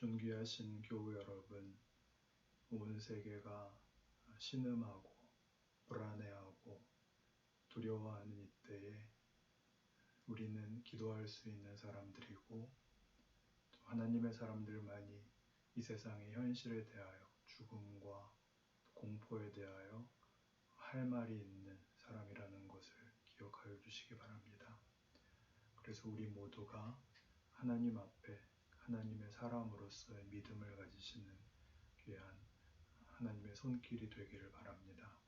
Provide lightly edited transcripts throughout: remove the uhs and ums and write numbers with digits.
존귀하신 교우 여러분, 온 세계가 신음하고 불안해하고 두려워하는 이때에 우리는 기도할 수 있는 사람들이고 또 하나님의 사람들만이 이 세상의 현실에 대하여 죽음과 공포에 대하여 할 말이 있는 사람이라는 것을 기억하여 주시기 바랍니다. 그래서 우리 모두가 하나님 앞에 하나님의 사람으로서의 믿음을 가지시는 귀한 하나님의 손길이 되기를 바랍니다.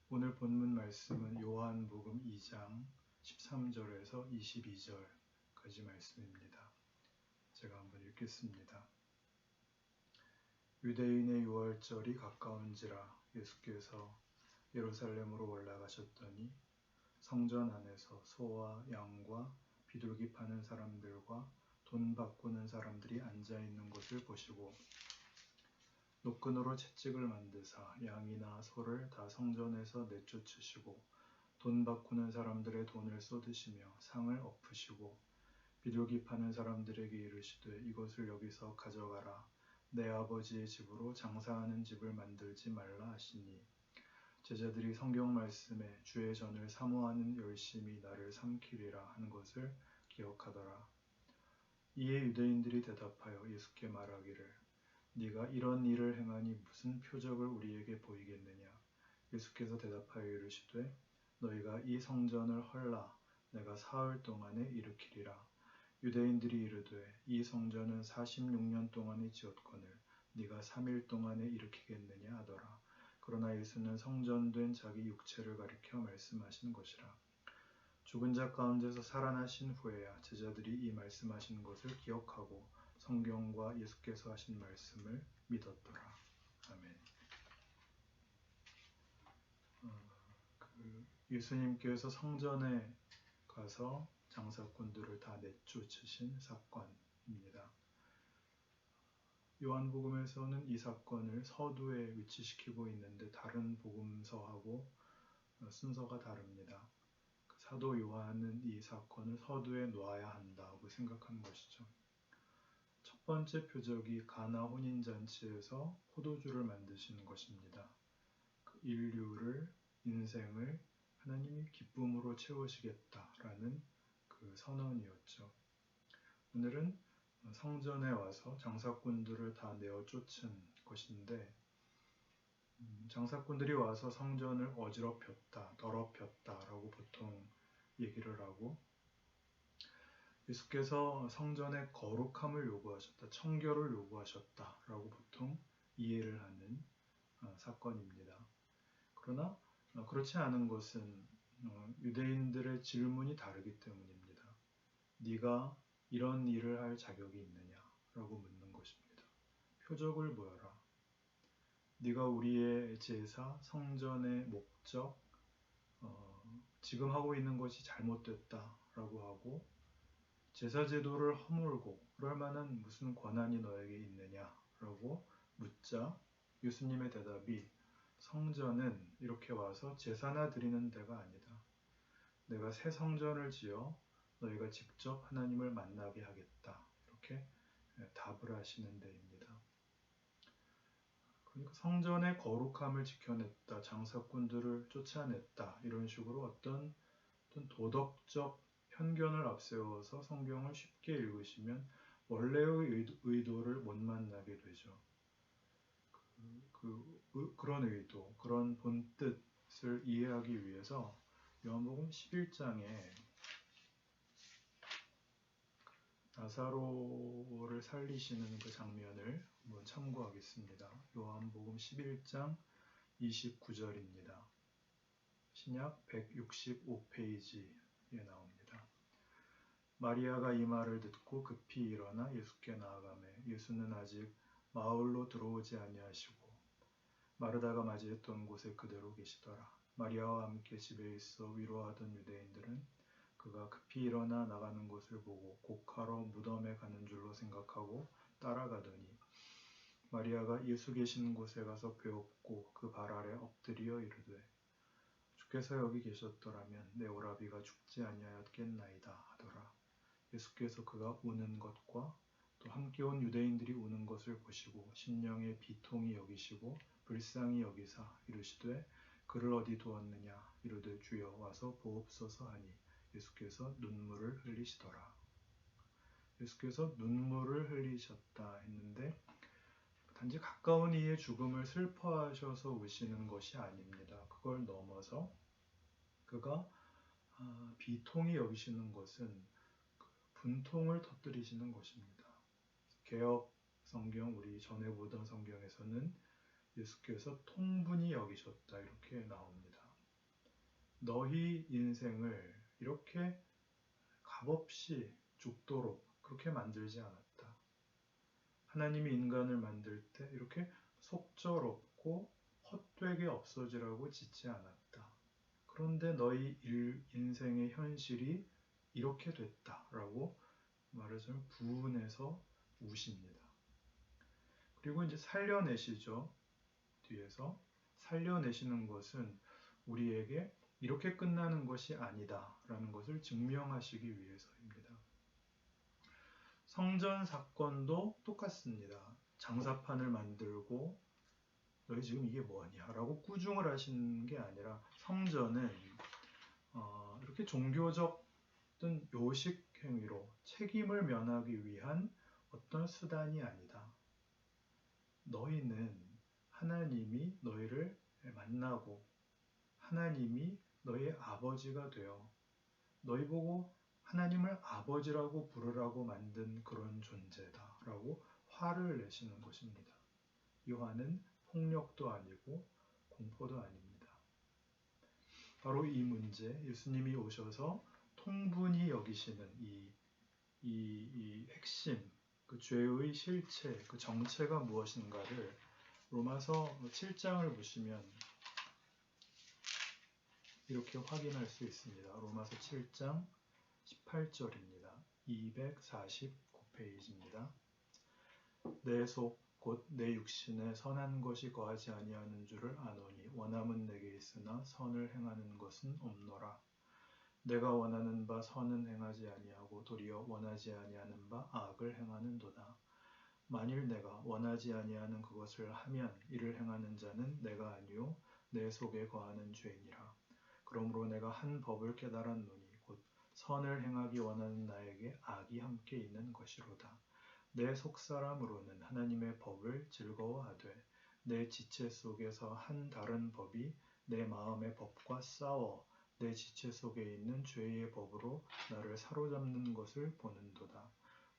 오늘 본문 말씀은 요한복음 2장 13절에서 22절까지 말씀입니다. 제가 한번 읽겠습니다. 유대인의 유월절이 가까운지라 예수께서 예루살렘으로 올라가셨더니 성전 안에서 소와 양과 비둘기 파는 사람들과 돈 바꾸는 사람들이 앉아있는 곳을 보시고 노끈으로 채찍을 만드사 양이나 소를 다 성전에서 내쫓으시고 돈 바꾸는 사람들의 돈을 쏟으시며 상을 엎으시고 비둘기 파는 사람들에게 이르시되 이것을 여기서 가져가라. 내 아버지의 집으로 장사하는 집을 만들지 말라 하시니 제자들이 성경 말씀에 주의 전을 사모하는 열심이 나를 삼키리라 하는 것을 기억하더라. 이에 유대인들이 대답하여 예수께 말하기를 네가 이런 일을 행하니 무슨 표적을 우리에게 보이겠느냐. 예수께서 대답하여 이르시되 너희가 이 성전을 헐라 내가 사흘 동안에 일으키리라. 유대인들이 이르되 이 성전은 46년 동안에 지었거늘 네가 3일 동안에 일으키겠느냐 하더라. 그러나 예수는 성전된 자기 육체를 가리켜 말씀하신 것이라. 죽은 자 가운데서 살아나신 후에야 제자들이 이 말씀하신 것을 기억하고 성경과 예수께서 하신 말씀을 믿었더라. 아멘. 예수님께서 성전에 가서 장사꾼들을 다 내쫓으신 사건입니다. 요한복음에서는 이 사건을 서두에 위치시키고 있는데 다른 복음서하고 순서가 다릅니다. 사도 요한은 이 사건을 서두에 놔야 한다고 생각한 것이죠. 첫 번째 표적이 가나 혼인잔치에서 포도주를 만드시는 것입니다. 인생을 하나님이 기쁨으로 채우시겠다라는 그 선언이었죠. 오늘은 성전에 와서 장사꾼들을 다 내어 쫓은 것인데 장사꾼들이 와서 성전을 어지럽혔다, 더럽혔다라고 보통 얘기를 하고 예수께서 성전의 거룩함을 요구하셨다, 청결을 요구하셨다라고 보통 이해를 하는 사건입니다. 그러나 그렇지 않은 것은 유대인들의 질문이 다르기 때문입니다. 네가 이런 일을 할 자격이 있느냐라고 묻는 것입니다. 표적을 보여라. 네가 우리의 제사, 성전의 목적, 지금 하고 있는 것이 잘못됐다라고 하고 제사 제도를 허물고 그럴 만한 무슨 권한이 너에게 있느냐라고 묻자 예수님의 대답이 성전은 이렇게 와서 제사나 드리는 데가 아니다. 내가 새 성전을 지어 너희가 직접 하나님을 만나게 하겠다. 이렇게 답을 하시는 데입니다. 그러니까 성전의 거룩함을 지켜냈다. 장사꾼들을 쫓아냈다. 이런 식으로 어떤 도덕적 편견을 앞세워서 성경을 쉽게 읽으시면 원래의 의도를 못 만나게 되죠. 그런 의도, 그런 본뜻을 이해하기 위해서 요한복음 11장에 나사로를 살리시는 그 장면을 한번 참고하겠습니다. 요한복음 11장 29절입니다. 신약 165페이지에 나옵니다. 마리아가 이 말을 듣고 급히 일어나 예수께 나아가매 예수는 아직 마을로 들어오지 아니하시고 마르다가 맞이했던 곳에 그대로 계시더라. 마리아와 함께 집에 있어 위로하던 유대인들은 그가 급히 일어나 나가는 것을 보고 곡하러 무덤에 가는 줄로 생각하고 따라가더니 마리아가 예수 계시는 곳에 가서 배웠고 그 발 아래 엎드려 이르되 주께서 여기 계셨더라면 내 오라비가 죽지 아니하였겠나이다 하더라. 예수께서 그가 우는 것과 또 함께 온 유대인들이 우는 것을 보시고 심령에 비통히 여기시고 불쌍히 여기사 이르시되 그를 어디 두었느냐 이르되 주여 와서 보옵소서 하니 예수께서 눈물을 흘리시더라. 예수께서 눈물을 흘리셨다 했는데 단지 가까운 이의 죽음을 슬퍼하셔서 우시는 것이 아닙니다. 그걸 넘어서 그가 비통히 여기시는 것은 분통을 터뜨리시는 것입니다. 개역 성경 우리 전에 보던 성경에서는 예수께서 통분히 여기셨다 이렇게 나옵니다. 너희 인생을 이렇게 값없이 죽도록 그렇게 만들지 않았다. 하나님이 인간을 만들 때 이렇게 속절없고 헛되게 없어지라고 짓지 않았다. 그런데 너희 인생의 현실이 이렇게 됐다라고 말하자면 부은해서 우십니다. 그리고 이제 살려내시죠. 뒤에서 살려내시는 것은 우리에게 이렇게 끝나는 것이 아니다라는 것을 증명하시기 위해서입니다. 성전 사건도 똑같습니다. 장사판을 만들고 너희 지금 이게 뭐냐 라고 꾸중을 하시는 게 아니라 성전은 이렇게 종교적 어떤 요식 행위로 책임을 면하기 위한 어떤 수단이 아니다. 너희는 하나님이 너희를 만나고 하나님이 너희의 아버지가 되어 너희 보고 하나님을 아버지라고 부르라고 만든 그런 존재다 라고 화를 내시는 것입니다. 이 화는 폭력도 아니고 공포도 아닙니다. 바로 이 문제, 예수님이 오셔서 통분히 여기시는 이 핵심, 그 죄의 실체, 그 정체가 무엇인가를 로마서 7장을 보시면 이렇게 확인할 수 있습니다. 로마서 7장 18절입니다. 249페이지입니다. 내 속 곧 내 육신에 선한 것이 거하지 아니하는 줄을 아노니 원함은 내게 있으나 선을 행하는 것은 없노라. 내가 원하는 바 선은 행하지 아니하고 도리어 원하지 아니하는 바 악을 행하는도다. 만일 내가 원하지 아니하는 그것을 하면 이를 행하는 자는 내가 아니요 내 속에 거하는 죄이니라. 그러므로 내가 한 법을 깨달았노니 곧 선을 행하기 원하는 나에게 악이 함께 있는 것이로다. 내 속사람으로는 하나님의 법을 즐거워하되 내 지체 속에서 한 다른 법이 내 마음의 법과 싸워 내 지체 속에 있는 죄의 법으로 나를 사로잡는 것을 보는도다.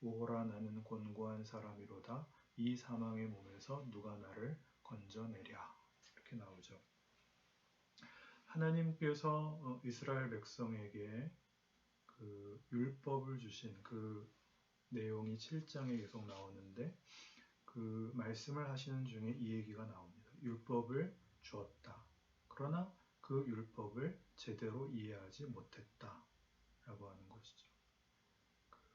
오호라 나는 곤고한 사람이로다. 이 사망의 몸에서 누가 나를 건져내랴. 이렇게 나오죠. 하나님께서 이스라엘 백성에게 그 율법을 주신 그 내용이 7장에 계속 나오는데 그 말씀을 하시는 중에 이 얘기가 나옵니다. 율법을 주었다. 그러나 그 율법을 제대로 이해하지 못했다. 라고 하는 것이죠.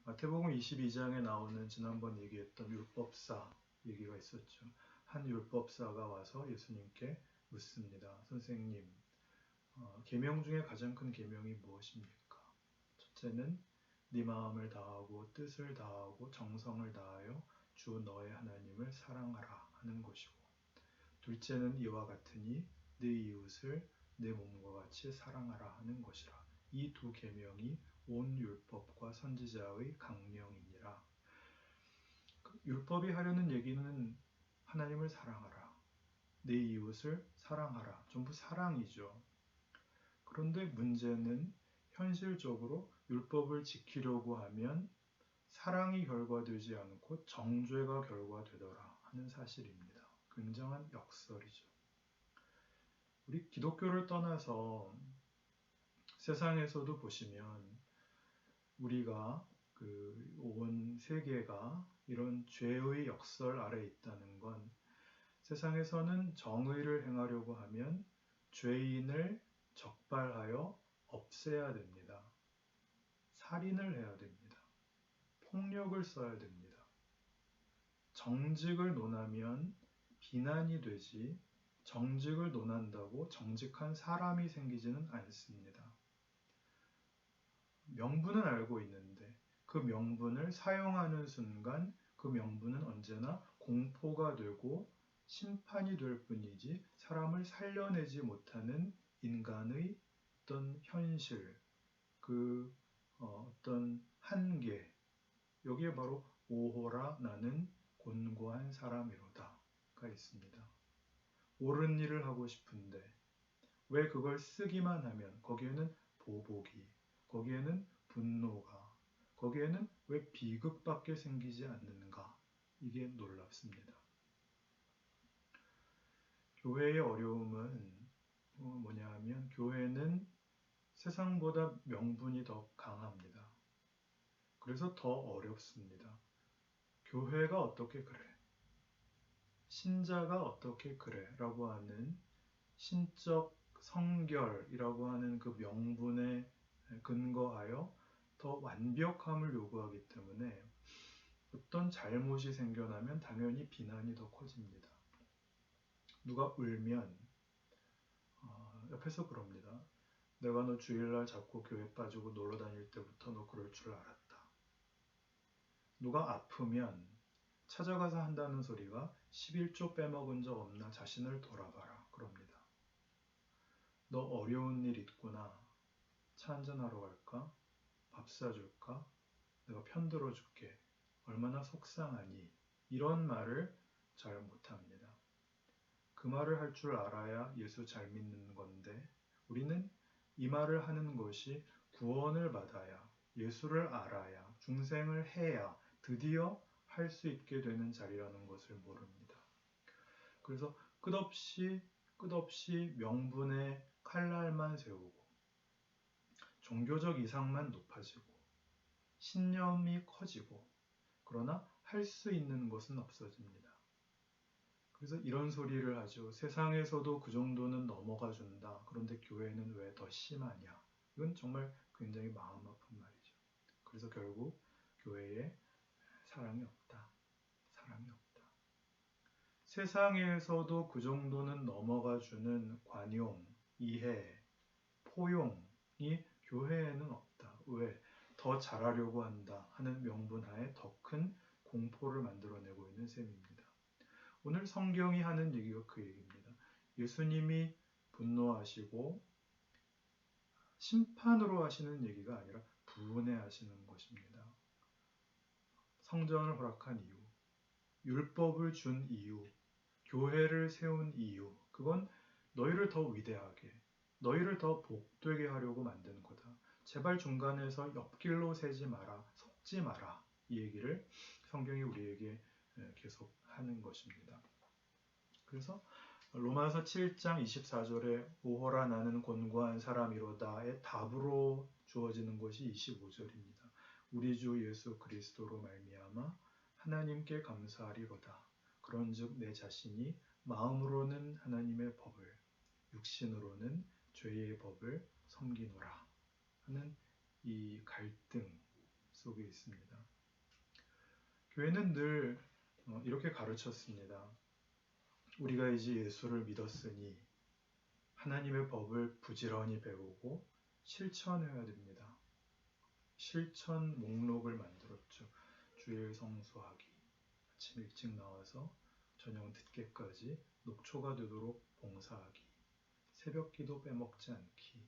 마태복음 22장에 나오는 지난번 얘기했던 율법사 얘기가 있었죠. 한 율법사가 와서 예수님께 묻습니다. 선생님, 계명 중에 가장 큰 계명이 무엇입니까? 첫째는 네 마음을 다하고 뜻을 다하고 정성을 다하여 주 너의 하나님을 사랑하라 하는 것이고 둘째는 이와 같으니 네 이웃을 내 몸과 같이 사랑하라 하는 것이라. 이 두 계명이 온 율법과 선지자의 강령이니라. 율법이 하려는 얘기는 하나님을 사랑하라, 내 이웃을 사랑하라. 전부 사랑이죠. 그런데 문제는 현실적으로 율법을 지키려고 하면 사랑이 결과되지 않고 정죄가 결과되더라 하는 사실입니다. 굉장한 역설이죠. 우리 기독교를 떠나서 세상에서도 보시면 우리가 온 세계가 이런 죄의 역설 아래 있다는 건 세상에서는 정의를 행하려고 하면 죄인을 적발하여 없애야 됩니다. 살인을 해야 됩니다. 폭력을 써야 됩니다. 정직을 논하면 비난이 되지 정직을 논한다고 정직한 사람이 생기지는 않습니다. 명분은 알고 있는데 그 명분을 사용하는 순간 그 명분은 언제나 공포가 되고 심판이 될 뿐이지 사람을 살려내지 못하는 인간의 어떤 현실, 그 어떤 한계, 여기에 바로 오호라 나는 곤고한 사람이로다가 있습니다. 옳은 일을 하고 싶은데 왜 그걸 쓰기만 하면 거기에는 보복이, 거기에는 분노가, 거기에는 왜 비극밖에 생기지 않는가? 이게 놀랍습니다. 교회의 어려움은 뭐냐 하면 교회는 세상보다 명분이 더 강합니다. 그래서 더 어렵습니다. 교회가 어떻게 그래? 신자가 어떻게 그래? 라고 하는 신적 성결이라고 하는 그 명분에 근거하여 더 완벽함을 요구하기 때문에 어떤 잘못이 생겨나면 당연히 비난이 더 커집니다. 누가 울면 옆에서 그럽니다. 내가 너 주일날 자꾸 교회 빠지고 놀러 다닐 때부터 너 그럴 줄 알았다. 누가 아프면 찾아가서 한다는 소리가 11조 빼먹은 적 없나 자신을 돌아봐라. 그럽니다. 너 어려운 일 있구나. 차 한잔하러 갈까? 밥 사줄까? 내가 편들어 줄게. 얼마나 속상하니? 이런 말을 잘 못합니다. 그 말을 할 줄 알아야 예수 잘 믿는 건데 우리는 이 말을 하는 것이 구원을 받아야, 예수를 알아야, 중생을 해야 드디어 할 수 있게 되는 자리라는 것을 모릅니다. 그래서 끝없이 명분의 칼날만 세우고 종교적 이상만 높아지고 신념이 커지고 그러나 할 수 있는 것은 없어집니다. 그래서 이런 소리를 하죠. 세상에서도 그 정도는 넘어가 준다. 그런데 교회는 왜 더 심하냐. 이건 정말 굉장히 마음 아픈 말이죠. 그래서 결국 교회에 사랑이 없다. 사랑이 없다. 세상에서도 그 정도는 넘어가 주는 관용, 이해, 포용이 교회에는 없다. 왜? 더 잘하려고 한다 하는 명분하에 더 큰 공포를 만들어내고 있는 셈입니다. 오늘 성경이 하는 얘기가 그 얘기입니다. 예수님이 분노하시고 심판으로 하시는 얘기가 아니라 분해하시는 것입니다. 성전을 허락한 이유, 율법을 준 이유, 교회를 세운 이유, 그건 너희를 더 위대하게, 너희를 더 복되게 하려고 만든 거다. 제발 중간에서 옆길로 새지 마라, 속지 마라. 이 얘기를 성경이 우리에게 계속 하는 것입니다. 그래서 로마서 7장 24절에 오호라 나는 곤고한 사람이로다의 답으로 주어지는 것이 25절입니다. 우리 주 예수 그리스도로 말미암아 하나님께 감사하리로다. 그런즉 내 자신이 마음으로는 하나님의 법을 육신으로는 죄의 법을 섬기노라 하는 이 갈등 속에 있습니다. 교회는 늘 이렇게 가르쳤습니다. 우리가 이제 예수를 믿었으니 하나님의 법을 부지런히 배우고 실천해야 됩니다. 실천 목록을 만들었죠. 주일 성수하기, 아침 일찍 나와서 저녁 늦게까지 녹초가 되도록 봉사하기, 새벽 기도 빼먹지 않기,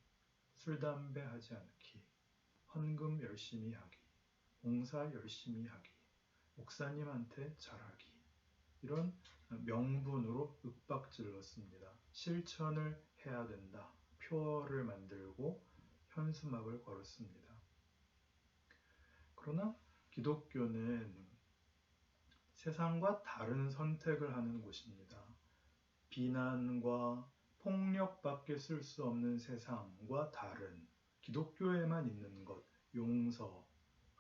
술, 담배 하지 않기, 헌금 열심히 하기, 봉사 열심히 하기, 목사님한테 잘하기, 이런 명분으로 윽박질렀습니다. 실천을 해야 된다. 표어를 만들고 현수막을 걸었습니다. 그러나 기독교는 세상과 다른 선택을 하는 곳입니다. 비난과 폭력밖에 쓸 수 없는 세상과 다른 기독교에만 있는 것, 용서,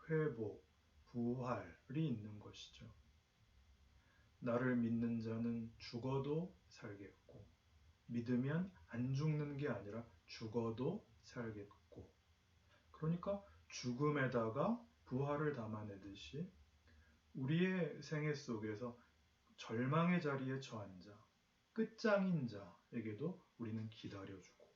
회복, 부활이 있는 것이죠. 나를 믿는 자는 죽어도 살겠고 믿으면 안 죽는 게 아니라 죽어도 살겠고 그러니까 죽음에다가 부활을 담아내듯이 우리의 생애 속에서 절망의 자리에 처한 자, 끝장인 자에게도 우리는 기다려주고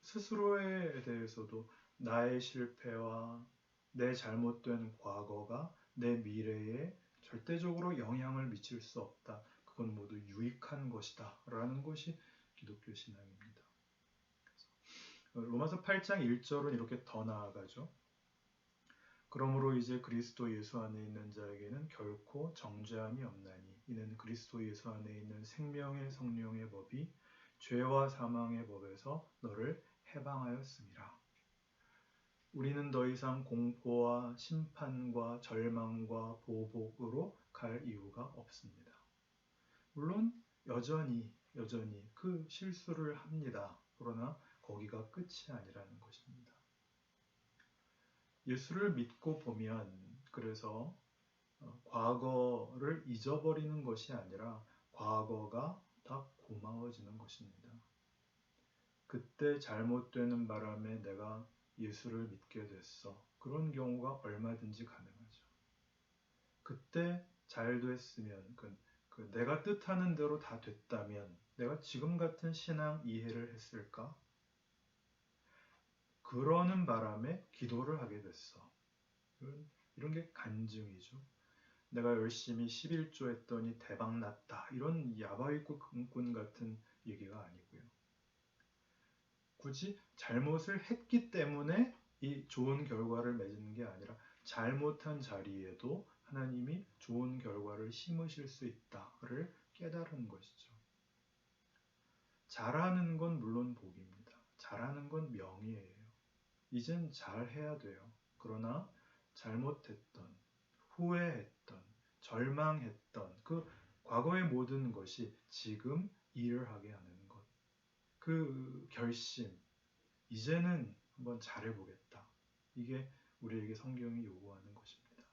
스스로에 대해서도 나의 실패와 내 잘못된 과거가 내 미래에 절대적으로 영향을 미칠 수 없다. 그건 모두 유익한 것이다. 라는 것이 기독교 신앙입니다. 로마서 8장 1절은 이렇게 더 나아가죠. 그러므로 이제 그리스도 예수 안에 있는 자에게는 결코 정죄함이 없나니 이는 그리스도 예수 안에 있는 생명의 성령의 법이 죄와 사망의 법에서 너를 해방하였습니다. 우리는 더 이상 공포와 심판과 절망과 보복으로 갈 이유가 없습니다. 물론 여전히 그 실수를 합니다. 그러나 거기가 끝이 아니라는 것입니다. 예수를 믿고 보면 그래서 과거를 잊어버리는 것이 아니라 과거가 다 고마워지는 것입니다. 그때 잘못되는 바람에 내가 예수를 믿게 됐어. 그런 경우가 얼마든지 가능하죠. 그때 잘 됐으면, 내가 뜻하는 대로 다 됐다면 내가 지금 같은 신앙 이해를 했을까? 그러는 바람에 기도를 하게 됐어. 이런 게 간증이죠. 내가 열심히 11조 했더니 대박 났다. 이런 야바위꾼 같은 얘기가 아니고요. 굳이 잘못을 했기 때문에 이 좋은 결과를 맺는 게 아니라 잘못한 자리에도 하나님이 좋은 결과를 심으실 수 있다를 깨달은 것이죠. 잘하는 건 물론 복입니다. 잘하는 건 명예예요. 이젠 잘해야 돼요. 그러나 잘못했던, 후회했던, 절망했던 그 과거의 모든 것이 지금 일을 하게 하는 것. 그 결심, 이제는 한번 잘해보겠다. 이게 우리에게 성경이 요구하는 것입니다.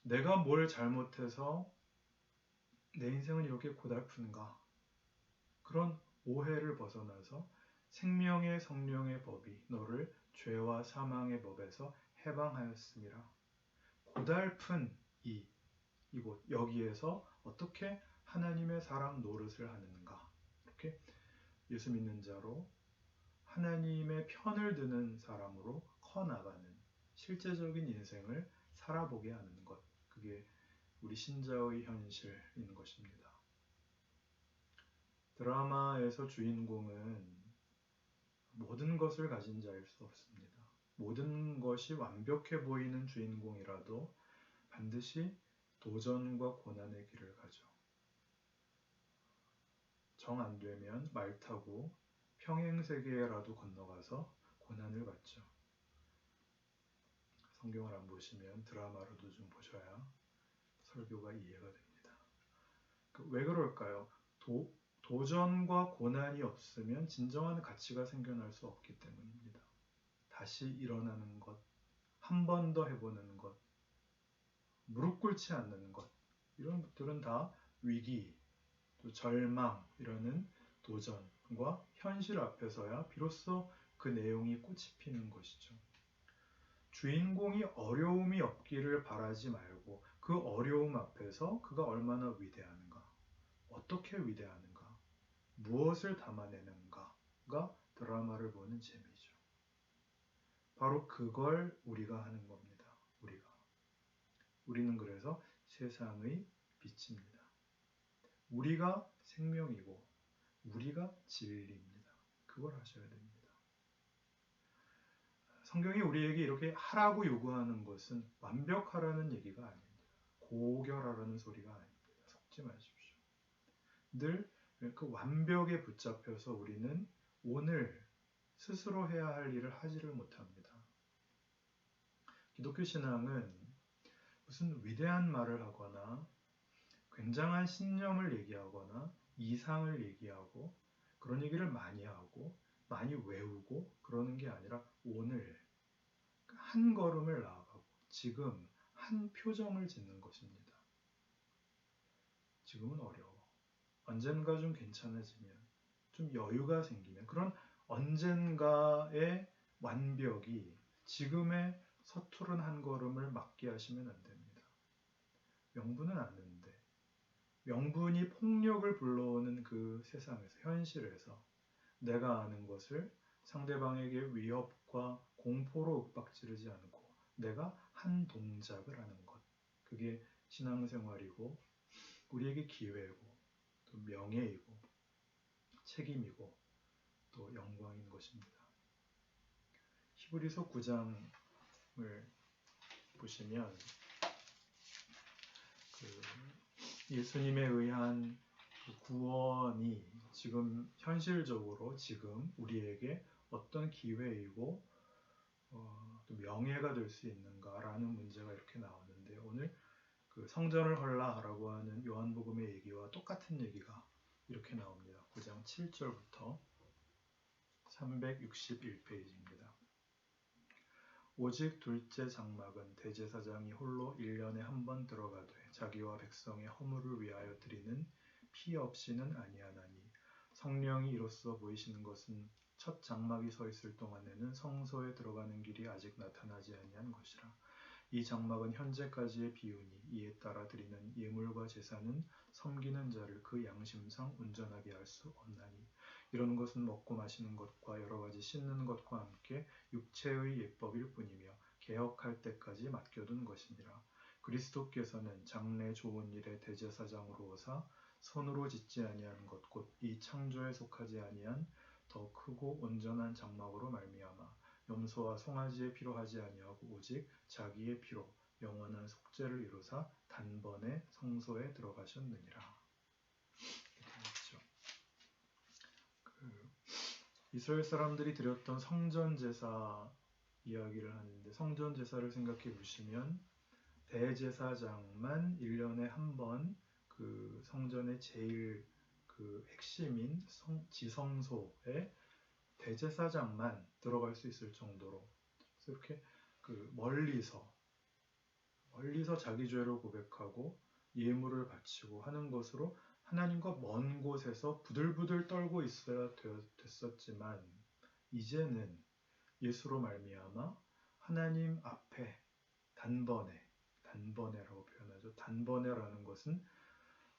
내가 뭘 잘못해서 내 인생은 이렇게 고달픈가? 그런 오해를 벗어나서 생명의 성령의 법이 너를 죄와 사망의 법에서 해방하였습니다. 고달픈 이곳 여기에서 어떻게 하나님의 사랑 노릇을 하는가? 이렇게 예수 믿는 자로 하나님의 편을 드는 사람으로 커나가는 실제적인 인생을 살아보게 하는 것. 그게 우리 신자의 현실인 것입니다. 드라마에서 주인공은 모든 것을 가진 자일 수 없습니다. 모든 것이 완벽해 보이는 주인공이라도 반드시 도전과 고난의 길을 가죠. 정 안 되면 말 타고 평행세계라도 건너가서 고난을 받죠. 성경을 안 보시면 드라마로도 좀 보셔야 설교가 이해가 됩니다. 왜 그럴까요? 도전과 고난이 없으면 진정한 가치가 생겨날 수 없기 때문입니다. 다시 일어나는 것, 한 번 더 해보는 것, 무릎 꿇지 않는 것, 이런 것들은 다 위기, 또 절망, 이라는 도전과 현실 앞에서야 비로소 그 내용이 꽃이 피는 것이죠. 주인공이 어려움이 없기를 바라지 말고 그 어려움 앞에서 그가 얼마나 위대한가, 어떻게 위대한가, 무엇을 담아내는가가 드라마를 보는 재미죠. 바로 그걸 우리가 하는 겁니다. 우리는 그래서 세상의 빛입니다. 우리가 생명이고 우리가 진리입니다. 그걸 하셔야 됩니다. 성경이 우리에게 이렇게 하라고 요구하는 것은 완벽하라는 얘기가 아닙니다. 고결하라는 소리가 아닙니다. 속지 마십시오. 늘 그 완벽에 붙잡혀서 우리는 오늘 스스로 해야 할 일을 하지를 못합니다. 기독교 신앙은 무슨 위대한 말을 하거나 굉장한 신념을 얘기하거나 이상을 얘기하고 그런 얘기를 많이 하고 많이 외우고 그러는 게 아니라 오늘 한 걸음을 나아가고 지금 한 표정을 짓는 것입니다. 지금은 어려워. 언젠가 좀 괜찮아지면, 좀 여유가 생기면 그런 언젠가의 완벽이 지금의 서투른 한 걸음을 막게 하시면 안 됩니다. 명분은 아는데 명분이 폭력을 불러오는 그 세상에서, 현실에서 내가 아는 것을 상대방에게 위협과 공포로 윽박지르지 않고 내가 한 동작을 하는 것. 그게 신앙생활이고 우리에게 기회고 또 명예이고 책임이고 또 영광인 것입니다. 히브리서 9장을 보시면 예수님에 의한 구원이 지금 현실적으로 지금 우리에게 어떤 기회이고 또 명예가 될 수 있는가라는 문제가 이렇게 나오는데 오늘 성전을 헐라라고 하는 요한복음의 얘기와 똑같은 얘기가 이렇게 나옵니다. 9장 7절부터 361페이지입니다. 오직 둘째 장막은 대제사장이 홀로 1년에 한 번 들어가되 자기와 백성의 허물을 위하여 드리는 피 없이는 아니하나니 성령이 이로써 보이시는 것은 첫 장막이 서 있을 동안에는 성소에 들어가는 길이 아직 나타나지 아니한 것이라. 이 장막은 현재까지의 비유니 이에 따라 드리는 예물과 제사는 섬기는 자를 그 양심상 온전하게 할 수 없나니 이런 것은 먹고 마시는 것과 여러 가지 씻는 것과 함께 육체의 예법일 뿐이며 개혁할 때까지 맡겨둔 것이니라. 그리스도께서는 장래 좋은 일의 대제사장으로 오사 손으로 짓지 아니한 것 곧 이 창조에 속하지 아니한 더 크고 온전한 장막으로 말미암아 염소와 송아지의 피로 하지 아니하고 오직 자기의 피로 영원한 속죄를 이루사 단번에 성소에 들어가셨느니라. 이스라엘 사람들이 드렸던 성전 제사 이야기를 하는데 성전 제사를 생각해 보시면 대제사장만 1년에 한 번 그 성전의 제일 핵심인 지성소에 대제사장만 들어갈 수 있을 정도로 이렇게 멀리서 자기 죄를 고백하고 예물을 바치고 하는 것으로 하나님과 먼 곳에서 부들부들 떨고 있어야 됐었지만 이제는 예수로 말미암아 하나님 앞에 단번에라고 표현하죠. 단번에라는 것은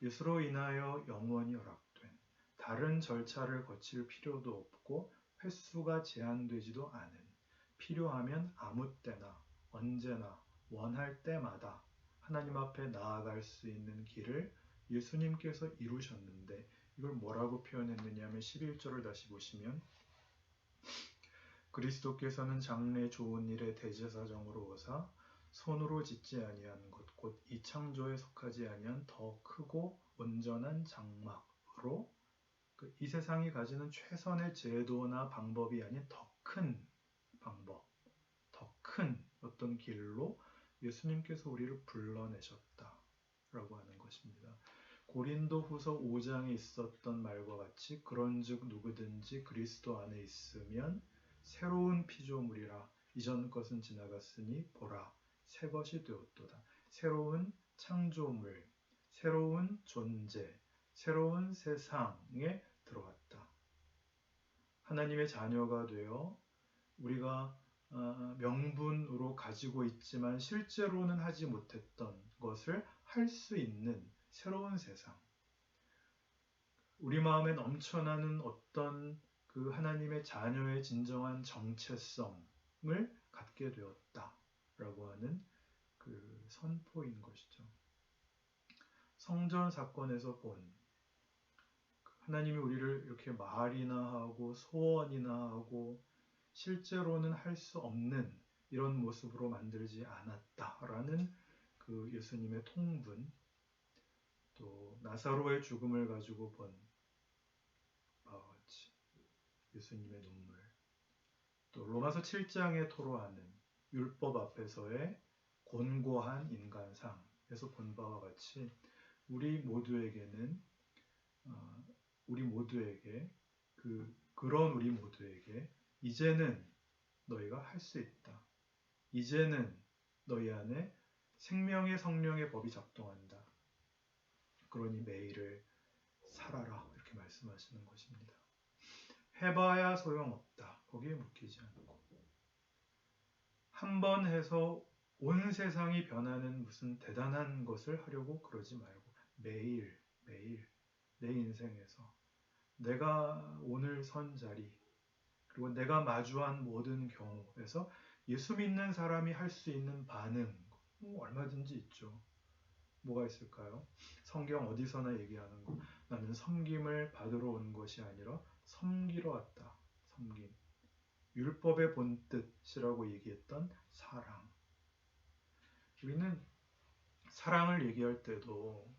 예수로 인하여 영원히 허락된 다른 절차를 거칠 필요도 없고 횟수가 제한되지도 않은 필요하면 아무 때나 언제나 원할 때마다 하나님 앞에 나아갈 수 있는 길을 예수님께서 이루셨는데 이걸 뭐라고 표현했느냐 하면 11절을 다시 보시면 그리스도께서는 장래 좋은 일의 대제사장으로 오사 손으로 짓지 아니한 것 곧 이 창조에 속하지 아니한 더 크고 온전한 장막으로 이 세상이 가지는 최선의 제도나 방법이 아닌 더 큰 방법, 더 큰 어떤 길로 예수님께서 우리를 불러내셨다라고 하는 것입니다. 고린도후서 5장에 있었던 말과 같이 그런즉 누구든지 그리스도 안에 있으면 새로운 피조물이라 이전 것은 지나갔으니 보라 새 것이 되었도다. 새로운 창조물, 새로운 존재, 새로운 세상에 들어왔다. 하나님의 자녀가 되어 우리가 명분으로 가지고 있지만 실제로는 하지 못했던 것을 할 수 있는 새로운 세상. 우리 마음에 넘쳐나는 어떤 하나님의 자녀의 진정한 정체성을 갖게 되었다라고 하는 선포인 것이죠. 성전 사건에서 본 하나님이 우리를 이렇게 말이나 하고 소원이나 하고 실제로는 할 수 없는 이런 모습으로 만들지 않았다라는 예수님의 통분, 또 나사로의 죽음을 가지고 본 바와 같이 예수님의 눈물, 또 로마서 7장에 토로하는 율법 앞에서의 곤고한 인간상에서 본 바와 같이 우리 모두에게 이제는 너희가 할 수 있다. 이제는 너희 안에 생명의 성령의 법이 작동한다. 그러니 매일을 살아라 이렇게 말씀하시는 것입니다. 해봐야 소용없다. 거기에 묶이지 않고 한 번 해서 온 세상이 변하는 무슨 대단한 것을 하려고 그러지 말고 매일 내 인생에서 내가 오늘 선 자리 그리고 내가 마주한 모든 경우에서 예수 믿는 사람이 할 수 있는 반응 얼마든지 있죠. 뭐가 있을까요? 성경 어디서나 얘기하는 거. 나는 섬김을 받으러 온 것이 아니라 섬기러 왔다. 섬김. 율법의 본뜻이라고 얘기했던 사랑. 우리는 사랑을 얘기할 때도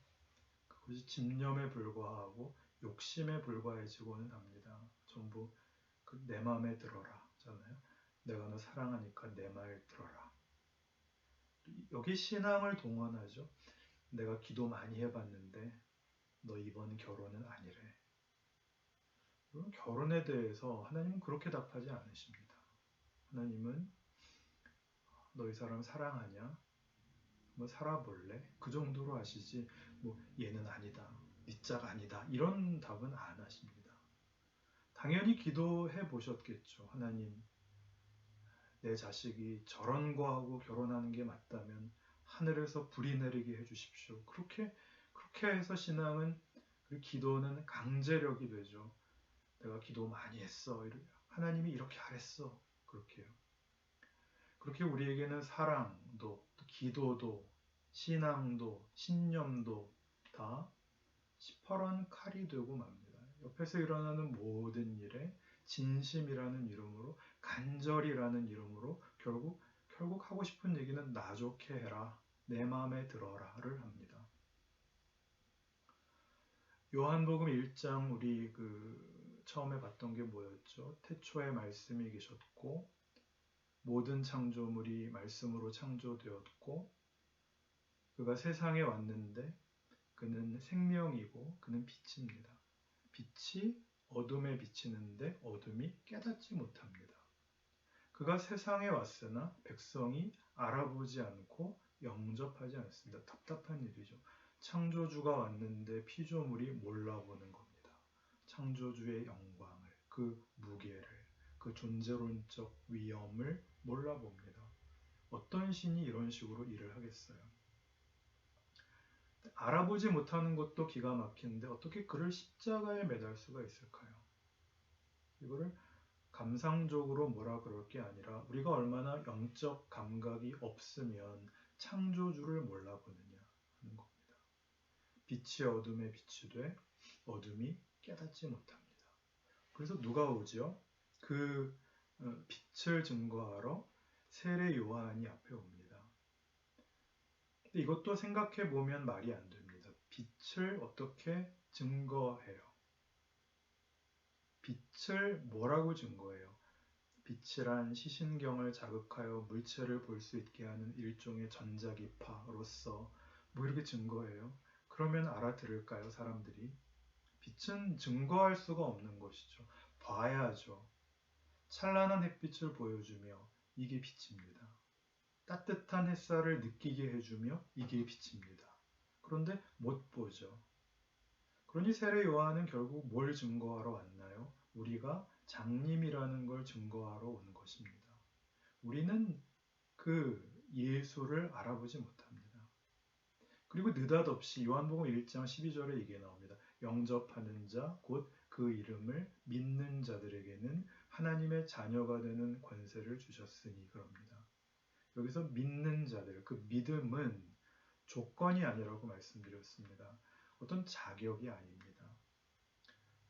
그것이 집념에 불과하고 욕심에 불과해지고는 합니다. 전부 내 마음에 들어라잖아요. 내가 너 사랑하니까 내 말 들어라. 여기 신앙을 동원하죠. 내가 기도 많이 해봤는데 너 이번 결혼은 아니래. 그럼 결혼에 대해서 하나님은 그렇게 답하지 않으십니다. 하나님은 너 이 사람 사랑하냐? 뭐 살아볼래? 그 정도로 하시지 뭐 얘는 아니다. 네 짝 아니다. 이런 답은 안 하십니다. 당연히 기도해 보셨겠죠. 하나님, 내 자식이 저런 거하고 결혼하는 게 맞다면 하늘에서 불이 내리게 해주십시오. 그렇게 해서 신앙은, 기도는 강제력이 되죠. 내가 기도 많이 했어. 하나님이 이렇게 하랬어. 그렇게요. 그렇게 우리에게는 사랑도, 기도도, 신앙도, 신념도 다 시퍼런 칼이 되고 맙니다. 옆에서 일어나는 모든 일에 진심이라는 이름으로, 간절이라는 이름으로 결국 하고 싶은 얘기는 나 좋게 해라, 내 마음에 들어라를 합니다. 요한복음 1장 우리 처음에 봤던 게 뭐였죠? 태초에 말씀이 계셨고 모든 창조물이 말씀으로 창조되었고 그가 세상에 왔는데 그는 생명이고 그는 빛입니다. 빛이 어둠에 비치는데 어둠이 깨닫지 못합니다. 그가 세상에 왔으나 백성이 알아보지 않고 영접하지 않습니다. 답답한 일이죠. 창조주가 왔는데 피조물이 몰라보는 겁니다. 창조주의 영광을, 그 무게를, 그 존재론적 위엄을 몰라봅니다. 어떤 신이 이런 식으로 일을 하겠어요? 알아보지 못하는 것도 기가 막히는데 어떻게 그를 십자가에 매달 수가 있을까요? 이거를 감상적으로 뭐라 그럴 게 아니라 우리가 얼마나 영적 감각이 없으면 창조주를 몰라보느냐 하는 겁니다. 빛이 어둠에 비추되 어둠이 깨닫지 못합니다. 그래서 누가 오죠? 그 빛을 증거하러 세례 요한이 앞에 옵니다. 근데 이것도 생각해 보면 말이 안 됩니다. 빛을 어떻게 증거해요? 빛을 뭐라고 증거해요? 빛이란 시신경을 자극하여 물체를 볼 수 있게 하는 일종의 전자기파로서 뭐 이렇게 증거해요? 그러면 알아들을까요, 사람들이? 빛은 증거할 수가 없는 것이죠. 봐야죠. 찬란한 햇빛을 보여주며 이게 빛입니다. 따뜻한 햇살을 느끼게 해주며 이게 빛입니다. 그런데 못 보죠. 그러니 세례 요한은 결국 뭘 증거하러 왔나요? 우리가 장님이라는 걸 증거하러 온 것입니다. 우리는 그 예수를 알아보지 못합니다. 그리고 느닷없이 요한복음 1장 12절에 이게 나옵니다. 영접하는 자, 곧 그 이름을 믿는 자들에게는 하나님의 자녀가 되는 권세를 주셨으니 그럽니다. 여기서 믿는 자들, 그 믿음은 조건이 아니라고 말씀드렸습니다. 어떤 자격이 아닙니다.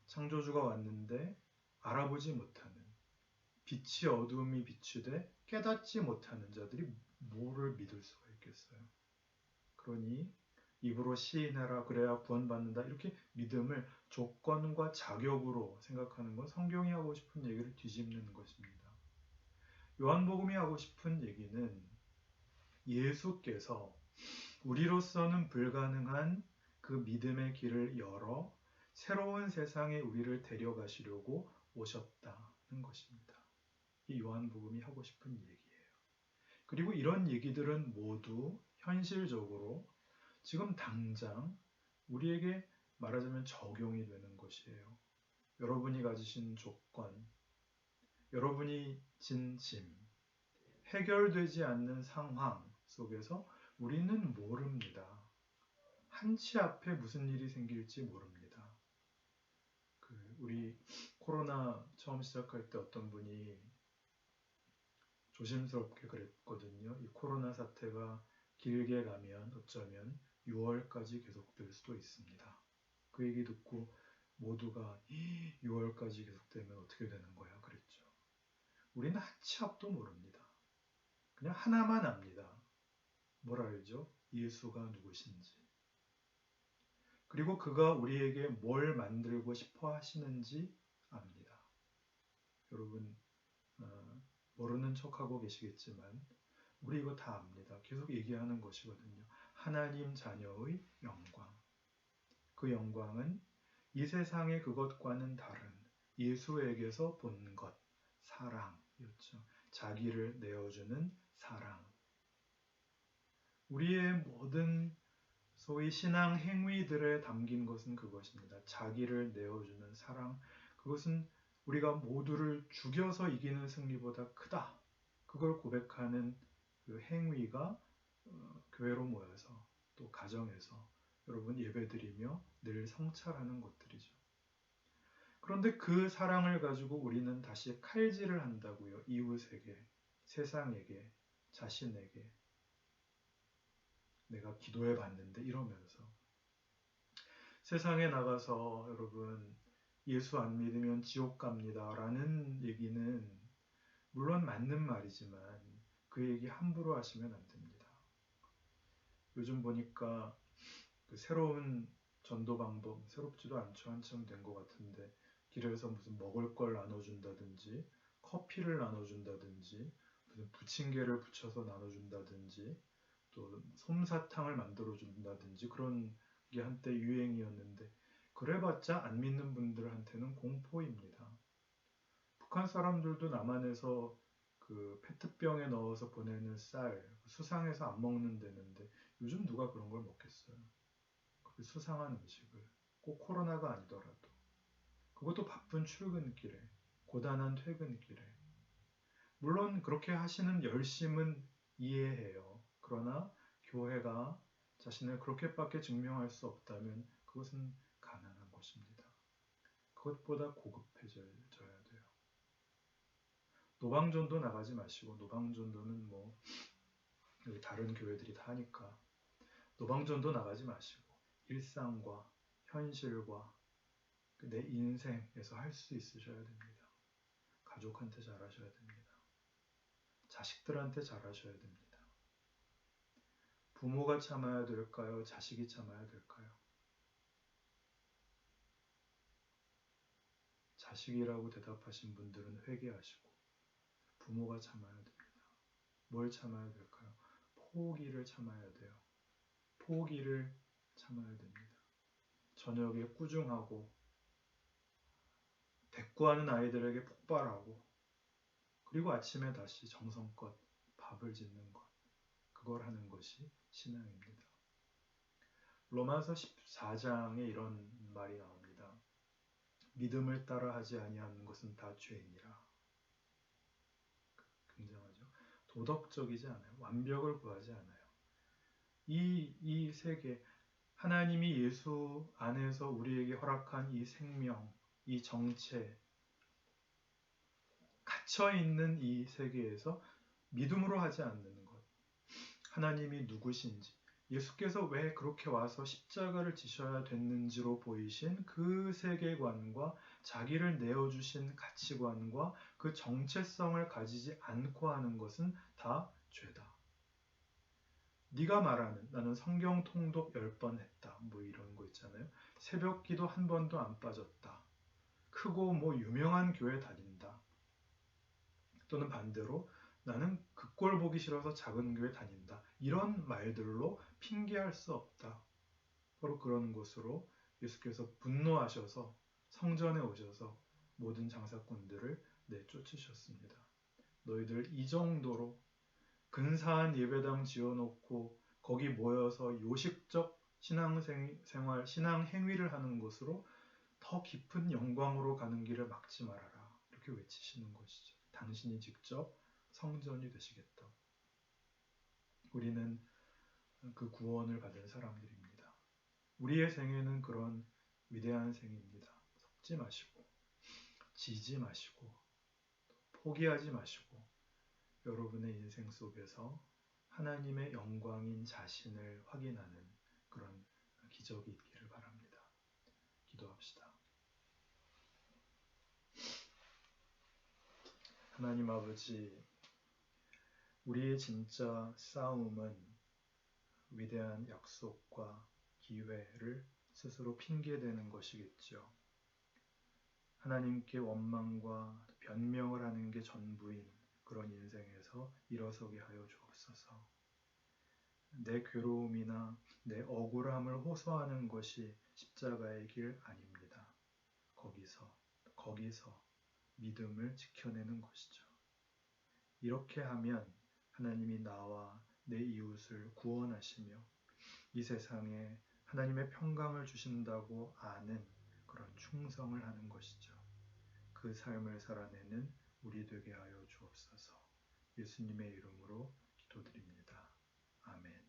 창조주가 왔는데 알아보지 못하는, 빛이 어둠이 비추되 깨닫지 못하는 자들이 뭐를 믿을 수가 있겠어요? 그러니 입으로 시인하라 그래야 구원받는다 이렇게 믿음을 조건과 자격으로 생각하는 건 성경이 하고 싶은 얘기를 뒤집는 것입니다. 요한복음이 하고 싶은 얘기는 예수께서 우리로서는 불가능한 그 믿음의 길을 열어 새로운 세상에 우리를 데려가시려고 오셨다는 것입니다. 이 요한복음이 하고 싶은 얘기예요. 그리고 이런 얘기들은 모두 현실적으로 지금 당장 우리에게 말하자면 적용이 되는 것이에요. 여러분이 가지신 조건, 여러분이 진 짐, 해결되지 않는 상황 속에서 우리는 모릅니다. 한치 앞에 무슨 일이 생길지 모릅니다. 우리 코로나 처음 시작할 때 어떤 분이 조심스럽게 그랬거든요. 이 코로나 사태가 길게 가면 어쩌면 6월까지 계속될 수도 있습니다. 그 얘기 듣고 모두가 6월까지 계속되면 어떻게 되는 거야? 그랬죠. 우리는 한 치 앞도 모릅니다. 그냥 하나만 압니다. 뭘 알죠? 예수가 누구신지. 그리고 그가 우리에게 뭘 만들고 싶어 하시는지 압니다. 여러분 모르는 척하고 계시겠지만 우리 이거 다 압니다. 계속 얘기하는 것이거든요. 하나님 자녀의 영광. 그 영광은 이 세상의 그것과는 다른 예수에게서 본 것, 사랑이었죠. 자기를 내어주는 사랑. 우리의 모든 소위 신앙 행위들에 담긴 것은 그것입니다. 자기를 내어주는 사랑. 그것은 우리가 모두를 죽여서 이기는 승리보다 크다. 그걸 고백하는 그 행위가 교회로 모여서 또 가정에서 여러분 예배드리며 늘 성찰하는 것들이죠. 그런데 그 사랑을 가지고 우리는 다시 칼질을 한다고요. 이웃에게, 세상에게, 자신에게. 내가 기도해 봤는데 이러면서. 세상에 나가서 여러분 예수 안 믿으면 지옥 갑니다 라는 얘기는 물론 맞는 말이지만 그 얘기 함부로 하시면 안 됩니다. 요즘 보니까 그 새로운 전도 방법, 새롭지도 않죠. 한참 된 것 같은데 길에서 무슨 먹을 걸 나눠준다든지 커피를 나눠준다든지 무슨 부침개를 붙여서 나눠준다든지 또 솜사탕을 만들어준다든지 그런 게 한때 유행이었는데 그래봤자 안 믿는 분들한테는 공포입니다. 북한 사람들도 남한에서 그 페트병에 넣어서 보내는 쌀 수상해서 안 먹는다는데 요즘 누가 그런 걸 먹겠어요? 그 수상한 음식을 꼭 코로나가 아니더라도 그것도 바쁜 출근길에 고단한 퇴근길에 물론 그렇게 하시는 열심은 이해해요. 그러나 교회가 자신을 그렇게밖에 증명할 수 없다면 그것은 가난한 것입니다. 그것보다 고급해져야 돼요. 노방전도 나가지 마시고 노방전도는 뭐 다른 교회들이 다 하니까 노방전도 나가지 마시고 일상과 현실과 내 인생에서 할 수 있으셔야 됩니다. 가족한테 잘하셔야 됩니다. 자식들한테 잘하셔야 됩니다. 부모가 참아야 될까요? 자식이 참아야 될까요? 자식이라고 대답하신 분들은 회개하시고 부모가 참아야 됩니다. 뭘 참아야 될까요? 포기를 참아야 돼요. 포기를 참아야 됩니다. 저녁에 꾸중하고 대꾸하는 아이들에게 폭발하고 그리고 아침에 다시 정성껏 밥을 짓는 것 그걸 하는 것이 신앙입니다. 로마서 14장에 이런 말이 나옵니다. 믿음을 따라 하지 아니하는 것은 다 죄니라. 굉장하죠. 도덕적이지 않아요. 완벽을 구하지 않아요. 이 세계 하나님이 예수 안에서 우리에게 허락한 이 생명, 이 정체 갇혀있는 이 세계에서 믿음으로 하지 않는 것. 하나님이 누구신지 예수께서 왜 그렇게 와서 십자가를 지셔야 됐는지로 보이신 그 세계관과 자기를 내어주신 가치관과 그 정체성을 가지지 않고 하는 것은 다 죄다. 네가 말하는 나는 성경 통독 10번 했다. 뭐 이런 거 있잖아요. 새벽 기도 한 번도 안 빠졌다. 크고 뭐 유명한 교회 다닌다. 또는 반대로 나는 그 꼴 보기 싫어서 작은 교회 다닌다. 이런 말들로 핑계할 수 없다. 바로 그런 것으로 예수께서 분노하셔서 성전에 오셔서 모든 장사꾼들을 내쫓으셨습니다. 너희들 이 정도로 근사한 예배당 지어놓고 거기 모여서 요식적 신앙생활, 신앙 행위를 하는 것으로 더 깊은 영광으로 가는 길을 막지 말아라. 이렇게 외치시는 것이죠. 당신이 직접 성전이 되시겠다. 우리는 그 구원을 받은 사람들입니다. 우리의 생애는 그런 위대한 생입니다. 속지 마시고, 지지 마시고, 포기하지 마시고, 여러분의 인생 속에서 하나님의 영광인 자신을 확인하는 그런 기적이 있기를 바랍니다. 기도합시다. 하나님 아버지, 우리의 진짜 싸움은 위대한 약속과 기회를 스스로 핑계대는 것이겠죠. 하나님께 원망과 변명을 하는 게 전부인 그런 인생에서 일어서게 하여 주옵소서. 내 괴로움이나 내 억울함을 호소하는 것이 십자가의 길 아닙니다. 거기서 믿음을 지켜내는 것이죠. 이렇게 하면 하나님이 나와 내 이웃을 구원하시며 이 세상에 하나님의 평강을 주신다고 아는 그런 충성을 하는 것이죠. 그 삶을 살아내는 우리 되게 하여 주옵소서. 예수님의 이름으로 기도드립니다. 아멘.